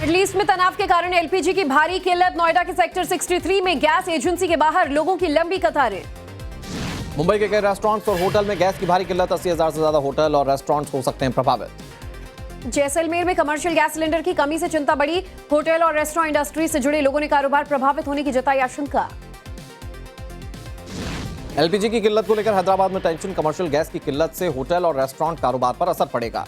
Middle east में तनाव के कारण एलपीजी की भारी किल्लत। नोएडा के सेक्टर 63 में गैस एजेंसी के बाहर लोगों की लंबी कतारें। मुंबई के कई रेस्टोरेंट्स और होटल में गैस की भारी किल्लत। 80,000 से ज्यादा होटल और रेस्टोरेंट्स हो सकते हैं प्रभावित। जैसलमेर में कमर्शियल गैस सिलेंडर की कमी से चिंता बढ़ी। होटल और रेस्टोरेंट इंडस्ट्री से जुड़े लोगों ने कारोबार प्रभावित होने की जताई आशंका। एलपीजी की किल्लत को लेकर हैदराबाद में टेंशन। कमर्शियल गैस की किल्लत से होटल और रेस्टोरेंट कारोबार पर असर पड़ेगा।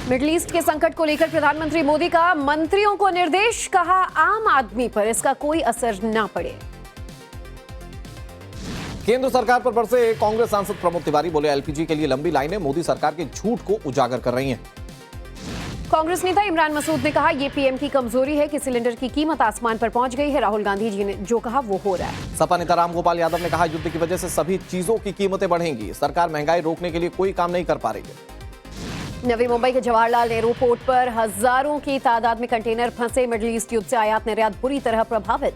मिडिल ईस्ट के संकट को लेकर प्रधानमंत्री मोदी का मंत्रियों को निर्देश, कहा आम आदमी पर इसका कोई असर न पड़े। केंद्र सरकार पर बरसे कांग्रेस सांसद प्रमोद तिवारी, बोले एलपीजी के लिए लंबी लाइनें मोदी सरकार के झूठ को उजागर कर रही हैं। कांग्रेस नेता इमरान मसूद ने कहा यह पीएम की कमजोरी है कि सिलेंडर की कीमत आसमान पर पहुंच गई है। राहुल गांधी जी ने जो कहा वो हो रहा है। सपा नेता रामगोपाल यादव ने कहा युद्ध की वजह से सभी चीजों की कीमतें बढ़ेंगी। सरकार महंगाई रोकने के लिए कोई काम नहीं कर पा रही है। नवी मुंबई के जवाहरलाल नेहरू पोर्ट पर हजारों की तादाद में कंटेनर फंसे। मिडिल ईस्ट युद्ध से आयात निर्यात बुरी तरह प्रभावित।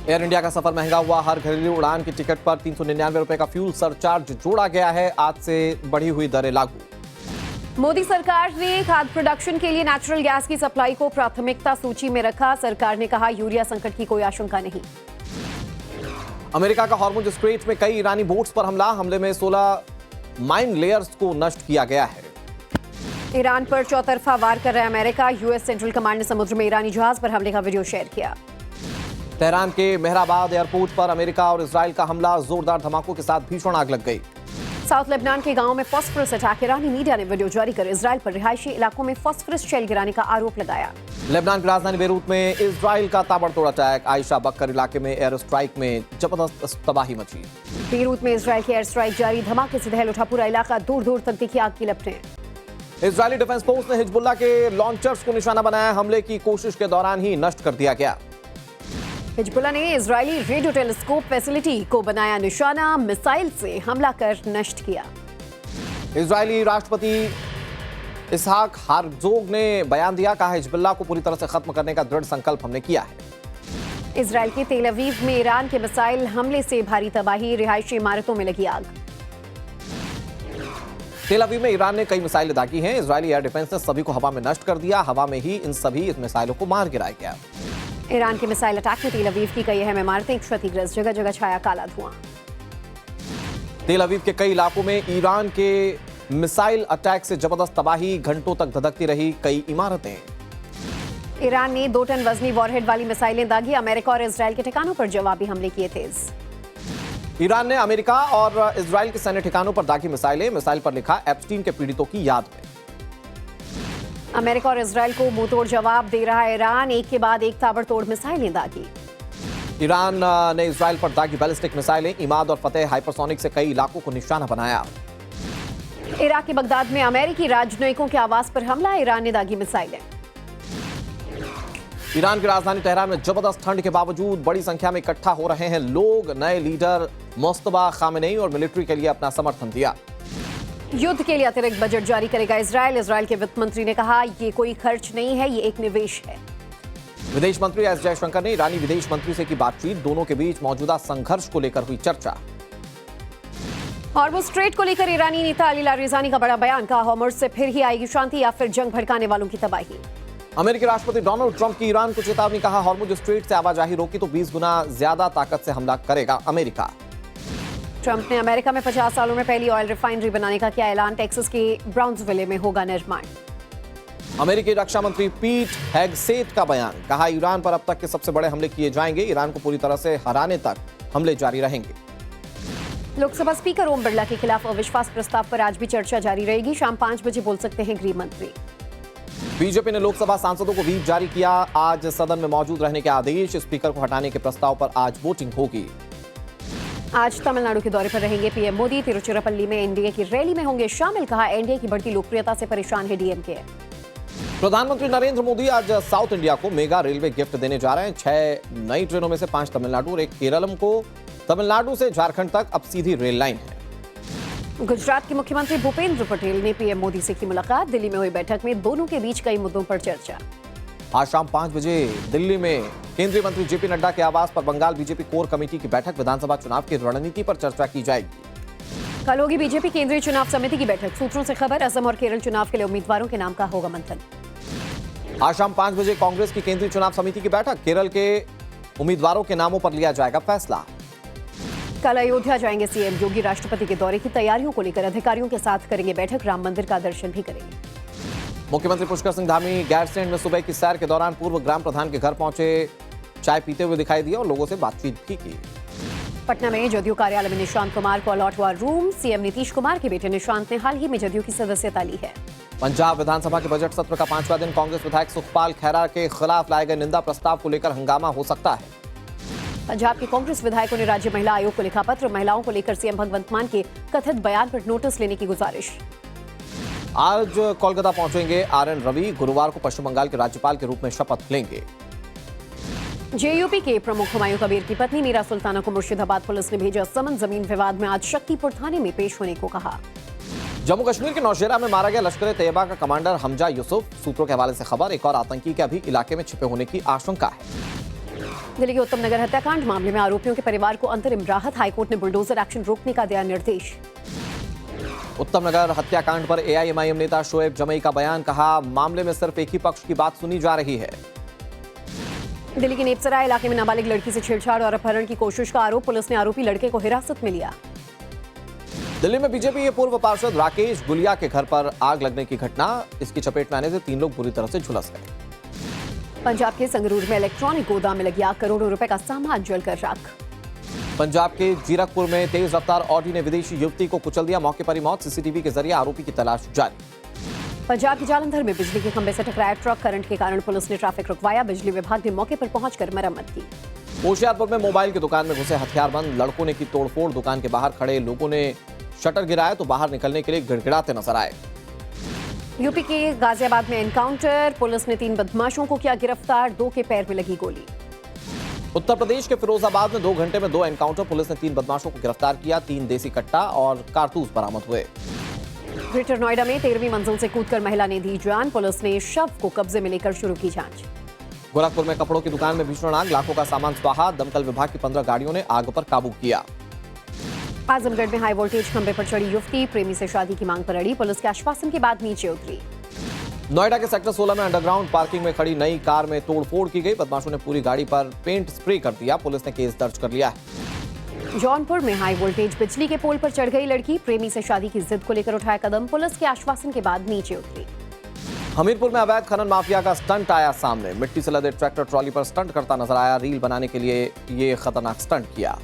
एयर इंडिया का सफर महंगा हुआ। हर घरेलू उड़ान की टिकट पर 399 रुपए का फ्यूल सरचार्ज जोड़ा गया है। आज से बढ़ी हुई दरें लागू। मोदी सरकार ने खाद्य प्रोडक्शन के लिए नेचुरल गैस की सप्लाई को प्राथमिकता सूची में रखा। सरकार ने कहा यूरिया संकट की कोई आशंका नहीं। अमेरिका का हॉर्मुज स्ट्रेट में कई ईरानी बोट्स पर हमला। हमले में 16 माइन लेयर्स को नष्ट किया गया है। ईरान पर चौतरफा वार कर रहा है अमेरिका। यूएस सेंट्रल कमांड ने समुद्र में ईरानी जहाज पर हमले का वीडियो शेयर किया। तेहरान के मेहराबाद एयरपोर्ट पर अमेरिका और इजराइल का हमला। जोरदार धमाकों के साथ भीषण आग लग गई। साउथ लेबनान के गांव में फास्फोरस अटैक। ईरानी मीडिया ने वीडियो जारी कर इजराइल पर रिहायशी इलाकों में फास्फोरस शेल गिराने का आरोप लगाया। लेबनान की राजधानी बेरूत में इजराइल का ताबड़तोड़ अटैक। आयशा बक्कर इलाके में एयर स्ट्राइक में जबरदस्त तबाही मची। बेरूत में इजराइल की एयर स्ट्राइक जारी। धमाके से दहल उठा पूरा इलाका। दूर दूर तक दिखी आग की लपटें। इजरायली डिफेंस फोर्स ने हिजबुल्लाह के लॉन्चर्स को निशाना बनाया। हमले की कोशिश के दौरान ही नष्ट कर दिया गया। हिजबुल्लाह ने इजरायली रेडियो टेलीस्कोप फैसिलिटी को बनाया निशाना। मिसाइल से हमला कर नष्ट किया। इजरायली राष्ट्रपति इसहाक हार्जोग ने बयान दिया। कहा हिजबुल्लाह को पूरी तरह से खत्म करने का दृढ़ संकल्प हमने किया है। इजरायल के तेल अवीव में ईरान के मिसाइल हमले से भारी तबाही। रिहायशी इमारतों में लगी आग। तेल अवीव में ईरान ने कई मिसाइलें दागी हैं। इजरायली एयर डिफेंस ने सभी को हवा में नष्ट कर दिया। हवा में ही इन सभी मिसाइलों को मार गिराया गया। ईरान के मिसाइल अटैक में तेल अवीव की कई अहम इमारतें क्षतिग्रस्त। जगह जगह छाया काला धुआं। तेल अवीव के कई इलाकों में ईरान के मिसाइल अटैक से जबरदस्त तबाही। घंटों तक धधकती रही कई इमारतें। ईरान ने 2 टन वजनी वॉरहेड वाली मिसाइलें दागी। अमेरिका और इजरायल के ठिकानों पर जवाबी हमले किए तेज। ईरान ने अमेरिका और इजराइल के सैन्य ठिकानों पर दागी मिसाइलें। मिसाइल पर लिखा एप्स्टीन के पीड़ितों की याद में। अमेरिका और इजरायल को मुंहतोड़ जवाब दे रहा है ईरान। एक के बाद एक ताबड़तोड़ मिसाइलें दागी। ईरान ने इजराइल पर दागी बैलिस्टिक मिसाइलें। इमाद और फतेह हाइपरसोनिक से कई इलाकों को निशाना बनाया। इराक के बगदाद में अमेरिकी राजनयिकों के आवास पर हमला। ईरान ने दागी मिसाइलें। ईरान की राजधानी तेहरान में जबरदस्त ठंड के बावजूद बड़ी संख्या में इकट्ठा हो रहे हैं लोग। नए लीडर मुस्तफा खामेनेई और मिलिट्री के लिए अपना समर्थन दिया। युद्ध के लिए अतिरिक्त बजट जारी करेगा इजरायल। इजरायल के वित्त मंत्री ने कहा ये कोई खर्च नहीं है, ये एक निवेश है। विदेश मंत्री एस जयशंकर ने ईरानी विदेश मंत्री से की बातचीत। दोनों के बीच मौजूदा संघर्ष को लेकर हुई चर्चा। हॉर्मुज स्ट्रेट को लेकर ईरानी नेता अली लारिजानी का बड़ा बयान। कहा हॉर्मुज से फिर ही आएगी शांति या फिर जंग भड़काने वालों की तबाही। अमेरिकी राष्ट्रपति डोनाल्ड ट्रंप की ईरान को चेतावनी। कहा हॉर्मुज स्ट्रेट से आवाजाही रोकी तो 20 गुना ज्यादा ताकत से हमला करेगा अमेरिका। ट्रंप ने अमेरिका में 50 सालों में पहली ऑयल रिफाइनरी बनाने का किया ऐलान। टेक्सास के ब्राउन्सविले में होगा निर्माण। अमेरिकी रक्षा मंत्री पीट हेगसेट का बयान। कहा ईरान पर अब तक के सबसे बड़े हमले किए जाएंगे। ईरान को पूरी तरह से हराने तक हमले जारी रहेंगे। लोकसभा स्पीकर ओम बिरला के खिलाफ अविश्वास प्रस्ताव पर आज भी चर्चा जारी रहेगी। शाम 5 बजे बोल सकते हैं गृह मंत्री। बीजेपी ने लोकसभा सांसदों को व्हीप जारी किया। आज सदन में मौजूद रहने के आदेश। स्पीकर को हटाने के प्रस्ताव पर आज वोटिंग होगी। आज तमिलनाडु के दौरे पर रहेंगे पीएम मोदी। तिरुचिरापल्ली में एनडीए की रैली में होंगे शामिल। कहा एनडीए की बढ़ती लोकप्रियता से परेशान है डीएमके। प्रधानमंत्री नरेंद्र मोदी आज साउथ इंडिया को मेगा रेलवे गिफ्ट देने जा रहे हैं। 6 नई ट्रेनों में से 5 तमिलनाडु और 1 केरलम को। तमिलनाडु से झारखंड तक अब सीधी रेल लाइन है। गुजरात के मुख्यमंत्री भूपेंद्र पटेल ने पीएम मोदी से की मुलाकात। दिल्ली में हुई बैठक में दोनों के बीच कई मुद्दों पर चर्चा। आज शाम 5 बजे दिल्ली में केंद्रीय मंत्री जेपी नड्डा के आवास पर बंगाल बीजेपी कोर कमेटी की बैठक। विधानसभा चुनाव की रणनीति पर चर्चा की जाएगी। कल होगी बीजेपी केंद्रीय चुनाव समिति की बैठक। सूत्रों से खबर असम और केरल चुनाव के लिए उम्मीदवारों के नाम का होगा मंथन। आज शाम 5 बजे कांग्रेस की केंद्रीय चुनाव समिति की बैठक। केरल के उम्मीदवारों के नामों पर लिया जाएगा फैसला। कल अयोध्या जाएंगे सीएम योगी। राष्ट्रपति के दौरे की तैयारियों को लेकर अधिकारियों के साथ करेंगे बैठक। राम मंदिर का दर्शन भी करेंगे। मुख्यमंत्री पुष्कर सिंह धामी गैरसैंण में सुबह की सैर के दौरान पूर्व ग्राम प्रधान के घर पहुंचे, चाय पीते हुए दिखाई दिया और लोगों से बातचीत भी की। पटना में जदयू कार्यालय में निशांत कुमार को अलॉट हुआ रूम। सीएम नीतीश कुमार के बेटे निशांत ने हाल ही में जदयू की सदस्यता ली है। पंजाब विधानसभा के बजट सत्र का 5वां दिन। कांग्रेस विधायक सुखपाल खैरा के खिलाफ लाए गए निंदा प्रस्ताव को लेकर हंगामा हो सकता है। पंजाब के कांग्रेस विधायकों ने राज्य महिला आयोग को लिखा पत्र। महिलाओं को लेकर सीएम भगवंत मान के कथित बयान पर नोटिस लेने की गुजारिश। आज कोलकाता पहुंचेंगे आरएन रवि। गुरुवार को पश्चिम बंगाल के राज्यपाल के रूप में शपथ लेंगे। जेयूपी के प्रमुख हुमायूं कबीर की पत्नी मीरा सुल्ताना को मुर्शिदाबाद पुलिस ने भेजा समन। जमीन विवाद में आज शक्तिपुर थाने में पेश होने को कहा। जम्मू कश्मीर के नौशेरा में मारा गया लश्कर ए तैयबा का कमांडर हमजा यूसुफ। सूत्रों के हवाले से खबर, एक और आतंकी के अभी इलाके में छिपे होने की आशंका है। दिल्ली के उत्तम नगर हत्याकांड मामले में आरोपियों के परिवार को अंतरिम राहत। हाईकोर्ट ने बुलडोजर एक्शन रोकने का दिया निर्देश। उत्तम नगर हत्याकांड पर एआईएमआईएम नेता शोएब जमई का बयान, कहा मामले में सिर्फ एक ही पक्ष की बात सुनी जा रही है। दिल्ली के नेपसराय इलाके में नाबालिग लड़की से छेड़छाड़ और अपहरण की कोशिश का आरोप। पुलिस ने आरोपी लड़के को हिरासत में लिया। दिल्ली में बीजेपी के पूर्व पार्षद राकेश गुलिया के घर पर आग लगने की घटना। इसकी चपेट में आने से 3 लोग बुरी तरह से झुलस गए। पंजाब के संगरूर में इलेक्ट्रॉनिक गोदाम में लगी आग। करोड़ों रुपए का सामान जलकर राख। पंजाब के जीरकपुर में तेज रफ्तार ऑडी ने विदेशी युवती को कुचल दिया। मौके पर ही मौत। सीसीटीवी के जरिए आरोपी की तलाश जारी। पंजाब के जालंधर में बिजली के खंभे से टकराया ट्रक। करंट के कारण पुलिस ने ट्रैफिक रुकवाया। बिजली विभाग ने मौके पर पहुंचकर मरम्मत की। होशियारपुर में मोबाइल की दुकान में घुसे हथियारबंद लड़कों ने की तोड़फोड़। दुकान के बाहर खड़े लोगों ने शटर गिराया तो बाहर निकलने के लिए गिड़गिड़ाते नजर आए। यूपी के गाजियाबाद में एनकाउंटर। पुलिस ने 3 बदमाशों को किया गिरफ्तार। 2 के पैर में लगी गोली। उत्तर प्रदेश के फिरोजाबाद में 2 घंटे में 2 एनकाउंटर। पुलिस ने 3 बदमाशों को गिरफ्तार किया। 3 देसी कट्टा और कारतूस बरामद हुए। ग्रेटर नोएडा में 13वीं मंजिल से कूदकर महिला ने दी जान। पुलिस ने शव को कब्जे में लेकर शुरू की जांच। गोरखपुर में कपड़ों की दुकान में भीषण आग। लाखों का सामान स्वाहा। दमकल विभाग की 15 गाड़ियों ने आग पर काबू किया। आजमगढ़ में हाई वोल्टेज खंभे पर चढ़ी युवती। प्रेमी से शादी की मांग पर अड़ी। पुलिस के आश्वासन के बाद नीचे उतरी। नोएडा के सेक्टर 16 में अंडरग्राउंड पार्किंग में खड़ी नई कार में तोड़फोड़ की गई। बदमाशों ने पूरी गाड़ी पर पेंट स्प्रे कर दिया। पुलिस ने केस दर्ज कर लिया है। जौनपुर में हाई वोल्टेज बिजली के पोल पर चढ़ गई लड़की। प्रेमी से शादी की जिद को लेकर उठाया कदम। पुलिस के आश्वासन के बाद नीचे उतरी। हमीरपुर में अवैध खनन माफिया का स्टंट आया सामने। मिट्टी से लदे ट्रैक्टर ट्रॉली पर स्टंट करता नजर आया। रील बनाने के लिए ये खतरनाक स्टंट किया।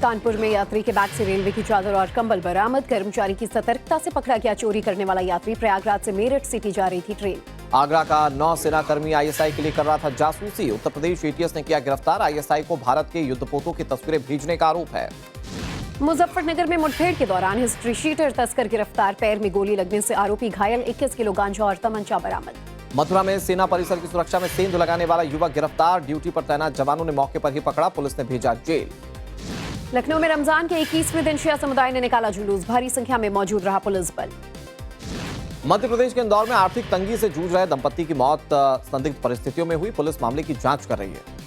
कानपुर में यात्री के बैग से रेलवे की चादर और कंबल बरामद। कर्मचारी की सतर्कता से पकड़ा गया चोरी करने वाला यात्री। प्रयागराज से मेरठ सिटी जा रही थी ट्रेन। आगरा का नौसेना कर्मी आईएसआई के लिए कर रहा था जासूसी। उत्तर प्रदेश एटीएस ने किया गिरफ्तार। आईएसआई को भारत के युद्धपोतों की तस्वीरें भेजने का आरोप है। मुजफ्फरनगर में मुठभेड़ के दौरान हिस्ट्री शीटर तस्कर गिरफ्तार। पैर में गोली लगने से आरोपी घायल। 21 किलो गांजा और तमंचा बरामद। मथुरा में सेना परिसर की सुरक्षा में सेंध लगाने वाला युवक गिरफ्तार। ड्यूटी पर तैनात जवानों ने मौके पर ही पकड़ा। पुलिस ने भेजा जेल। लखनऊ में रमजान के 21वें दिन शिया समुदाय ने निकाला जुलूस। भारी संख्या में मौजूद रहा पुलिस बल। मध्य प्रदेश के इंदौर में आर्थिक तंगी से जूझ रहे दंपति की मौत संदिग्ध परिस्थितियों में हुई। पुलिस मामले की जांच कर रही है।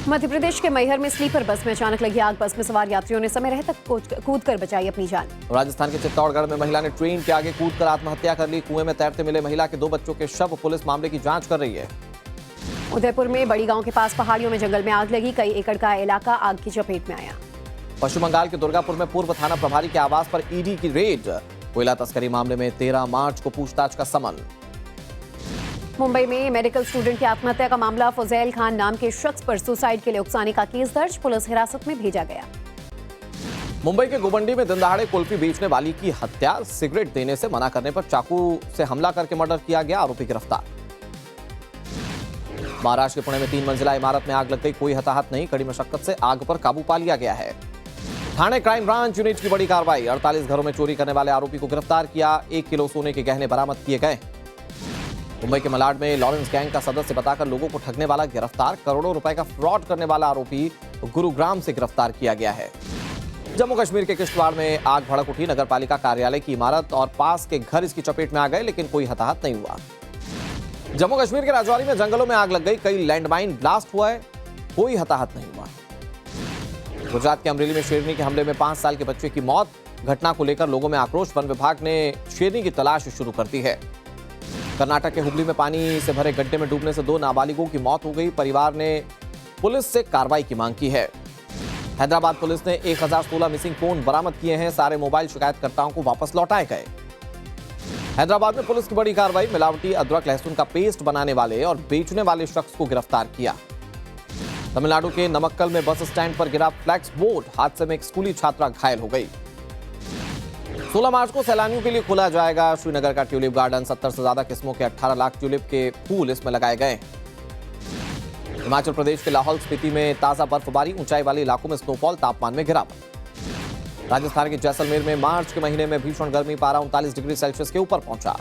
मध्य प्रदेश के मैहर में स्लीपर बस में अचानक लगी आग। बस में सवार यात्रियों ने समय रहते कूदकर बचाई अपनी जान। राजस्थान के चित्तौड़गढ़ में महिला ने ट्रेन के आगे कूदकर आत्महत्या कर ली। कुएं में तैरते मिले महिला के 2 बच्चों के शव। पुलिस मामले की जांच कर रही है। उदयपुर में बड़ी गांव के पास पहाड़ियों में जंगल में आग लगी। कई एकड़ का इलाका आग की चपेट में आया। पश्चिम बंगाल के दुर्गापुर में पूर्व थाना प्रभारी के आवास पर ईडी की रेड। कोयला तस्करी मामले में 13 मार्च को पूछताछ का समन। मुंबई में मेडिकल स्टूडेंट की आत्महत्या का मामला। फुजैल खान नाम के शख्स पर सुसाइड के लिए उकसाने का केस दर्ज। पुलिस हिरासत में भेजा गया। मुंबई के गोबंडी में दिनदहाड़े कुल्फी बेचने वाली की हत्या। सिगरेट देने से मना करने पर चाकू से हमला करके मर्डर किया गया। आरोपी गिरफ्तार। महाराष्ट्र के पुणे में 3 मंजिला इमारत में आग लग गई। कोई हताहत नहीं। कड़ी मशक्कत से आग पर काबू पा लिया गया है। थाने क्राइम ब्रांच यूनिट की बड़ी कार्रवाई। 48 घरों में चोरी करने वाले आरोपी को गिरफ्तार किया। 1 किलो सोने के गहने बरामद किए गए। मुंबई के मलाड में लॉरेंस गैंग का सदस्य बताकर लोगों को ठगने वाला गिरफ्तार। करोड़ों रुपए का फ्रॉड करने वाला आरोपी गुरुग्राम से गिरफ्तार किया गया है। जम्मू कश्मीर के किश्तवाड़ में आग भड़क उठी। नगर पालिका कार्यालय की इमारत और पास के घर इसकी चपेट में आ गए, लेकिन कोई हताहत नहीं हुआ। जम्मू कश्मीर के राजौरी में जंगलों में आग लग गई। कई लैंडमाइन ब्लास्ट हुआ है। कोई हताहत नहीं हुआ। गुजरात के अमरेली में शेरनी के हमले में 5 साल के बच्चे की मौत। घटना को लेकर लोगों में आक्रोश। वन विभाग ने शेरनी की तलाश शुरू कर दी है। कर्नाटक के हुबली में पानी से भरे गड्ढे में डूबने से 2 नाबालिगों की मौत हो गई। परिवार ने पुलिस से कार्रवाई की मांग की है। हैदराबाद पुलिस ने 1016 मिसिंग फोन बरामद किए हैं। सारे मोबाइल शिकायतकर्ताओं को वापस लौटाए गए। हैदराबाद में पुलिस की बड़ी कार्रवाई, मिलावटी अदरक लहसुन का पेस्ट बनाने वाले और बेचने वाले शख्स को गिरफ्तार किया। तमिलनाडु के नमक्कल में बस स्टैंड पर गिरा फ्लैक्स बोर्ड, हादसे में एक स्कूली छात्रा घायल हो गई। 16 मार्च को सैलानियों के लिए खोला जाएगा श्रीनगर का ट्यूलिप गार्डन। 70 से ज्यादा किस्मों के 18 लाख ट्यूलिप के फूल इसमें लगाए गए। हिमाचल प्रदेश के लाहौल स्पीति में ताजा बर्फबारी, ऊंचाई वाले इलाकों में स्नोफॉल, तापमान में गिरावट। राजस्थान के जैसलमेर में मार्च के महीने में भीषण गर्मी, पारा 39 डिग्री सेल्सियस के ऊपर पहुंचा।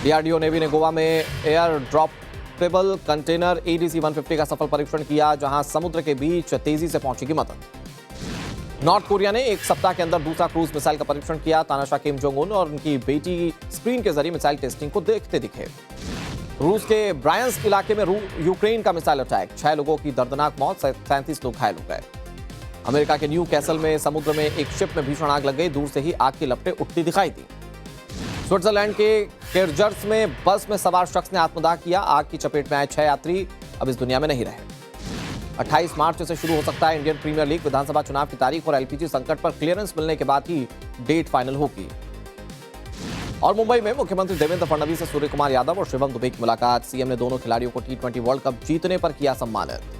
डीआरडीओ नेवी ने गोवा में एयर ड्रॉपेबल कंटेनर एडीसी 150 का सफल परीक्षण किया, जहां समुद्र के बीच तेजी से पहुंचेगी मदद। नॉर्थ कोरिया ने एक सप्ताह के अंदर दूसरा क्रूज मिसाइल का परीक्षण किया। तानाशाह किम जोंग उन और उनकी बेटी स्क्रीन के जरिए मिसाइल टेस्टिंग को देखते दिखे। रूस के ब्रायंस्क इलाके में यूक्रेन का मिसाइल अटैक, 6 लोगों की दर्दनाक मौत, 37 लोग घायल हो गए। अमेरिका के न्यू कैसल में समुद्र में एक शिप में भीषण आग लग गई, दूर से ही आग की लपटें उठती दिखाई दी। स्विट्जरलैंड के केरजर्स में बस में सवार शख्स ने आत्मदाह किया, आग की चपेट में आए 6 यात्री अब इस दुनिया में नहीं रहे। 28 मार्च से शुरू हो सकता है इंडियन प्रीमियर लीग। विधानसभा चुनाव की तारीख और एलपीजी संकट पर क्लियरेंस मिलने के बाद ही डेट फाइनल होगी। और मुंबई में मुख्यमंत्री देवेंद्र फडणवीस से सूर्य कुमार यादव और शिवम दुबे की मुलाकात। सीएम ने दोनों खिलाड़ियों को T20 वर्ल्ड कप जीतने पर किया सम्मानित।